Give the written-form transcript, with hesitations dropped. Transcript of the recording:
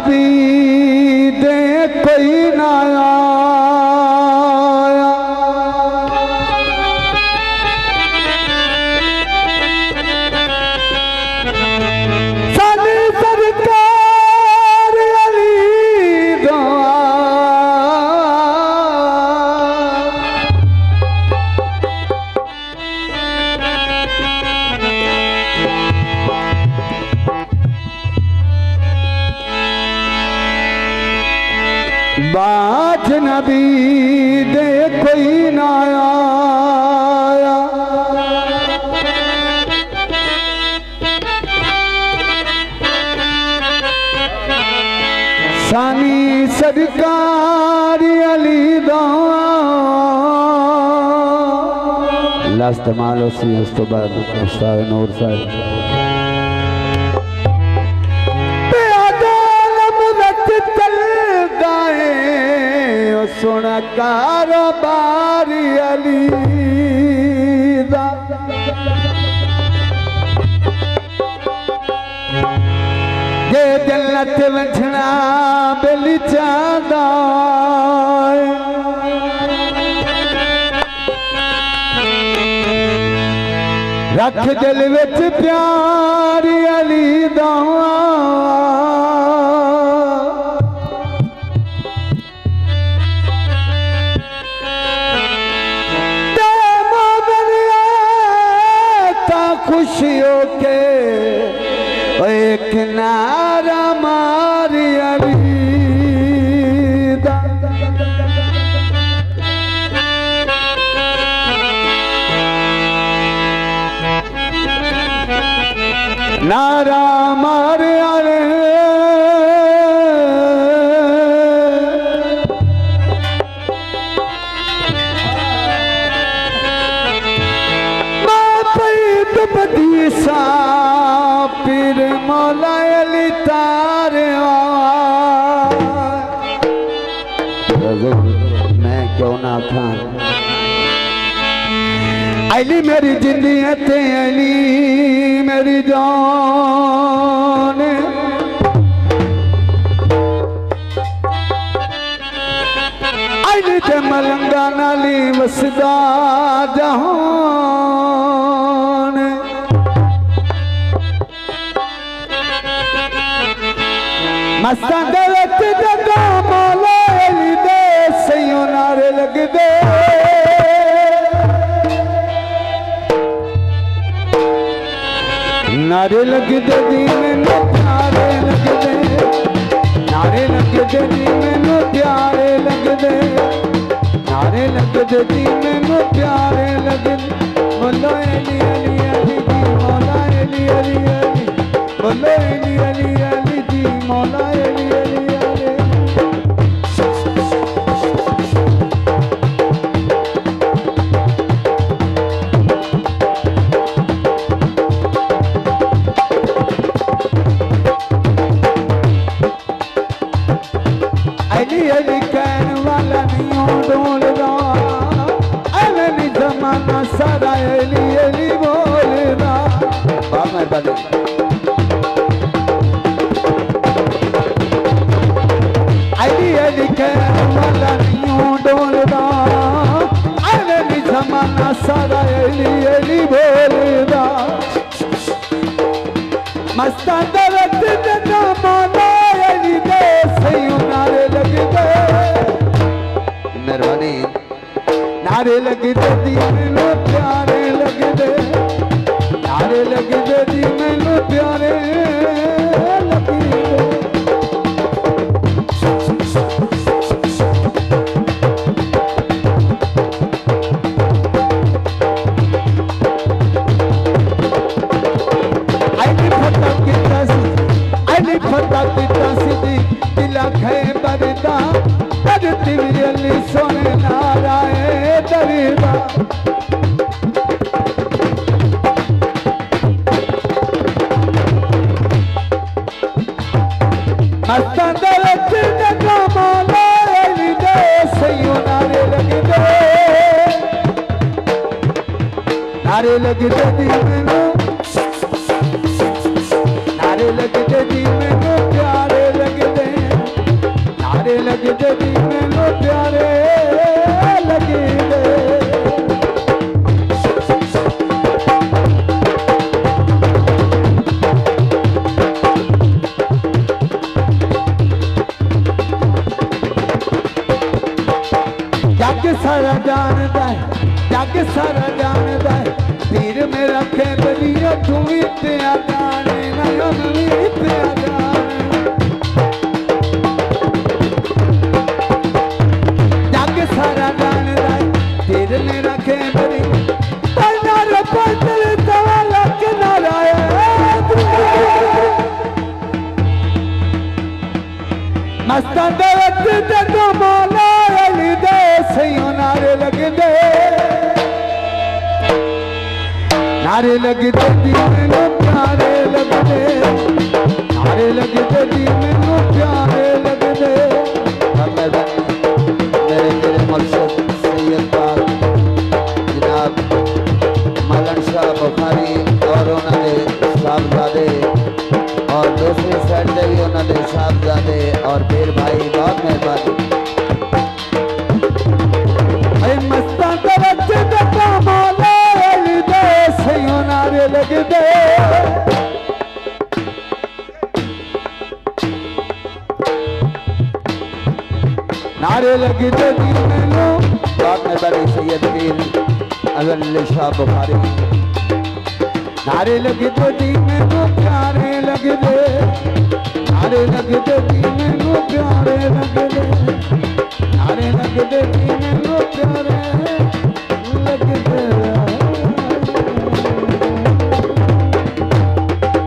नबी दे कोई ना आया, सानी सरकार अली दा बाज नबी दे कोई ना आया, सानी सरकार अली दा लास्तमाल उसी उस तो बाद उस्ताद नूर साहब सुन कारोबार अली दा, ये जन्नत वंझना बेली चांदा रख दिल विच प्यार अली दा, खुशियों के एक नारा मारी अली दा, नारा मारे अली बदीसा पीर मौला अली तारे मैं क्यों ना था अली मेरी जिंदगी है ते अली मेरी जान, अली ते मलंगा नाली वसदा जहान, मस्तां दे विच जगा मौला अली दे सैयों नारे लगदे, नारे लगदे दी मैनू प्यारे लगदे, नारे लगदे दी मैनू प्यारे लगदे, नारे लगदे दी मैनू प्यारे लगदे, मौला अली अली अली दी मौला अली अली अली, मौला अली अली अली दी मौला अली अली अली। अली अली कहने वाला नहीं डोलदा, अली नहीं जमाना सारा अली अली बोलदा, मैं बदल अली अली कहने वाला नहीं डोलदा, अली नहीं जमाना सारा अली अली बोलदा, मस्तां दे विच जगा मौला अली दे सैयों नारे लगदे, मेहरबानी नारे लगदे दी मैनू प्यारे लगदे, नारे लगदे दी मैनू प्यारे लगदे, अली फता किता सी दिला खे बरदा, करती अली सोने नाराए दरदा, मस्तां दे विच जगा मौला अली दे सैयों नारे लगदे, नारे लगदे दी मैनू, नारे लगदे दी मैनू प्यारे लगदे, सारा जानदा है, जग सारा जानदा है, तीर में रखे बलिया तू भी पिया जाने नयन भी पिया जाने। जग सारा जानदा है, तीर में रखे बलिया पंडर पंडर तवा लग नारायण। मस्तां दे विच जदों मौला अली दे सईयों नारे लगदे, नारे लगदे जी मैनू प्यारे लगदे, नारे लगदे जी मैनू प्यारे लगदे। मेरे मुर्शिद सैयद पाक जनाब मौलाना शाह बुखारी और उन्होंने साहबजादे और दूसरी साइड से भी उन्होंने साहबजादे और फिर भाई बहुत मेहरबानी। मस्तां दे विच जदों मौला अली दे सईयों नारे लगदे, नारे लगदे जी मैनू बहुत मेहरबानी सैयद पीर अजल अली शाह बुखारी। नारे लगदे जी मैनू प्यारे लगदे, नारे लगदे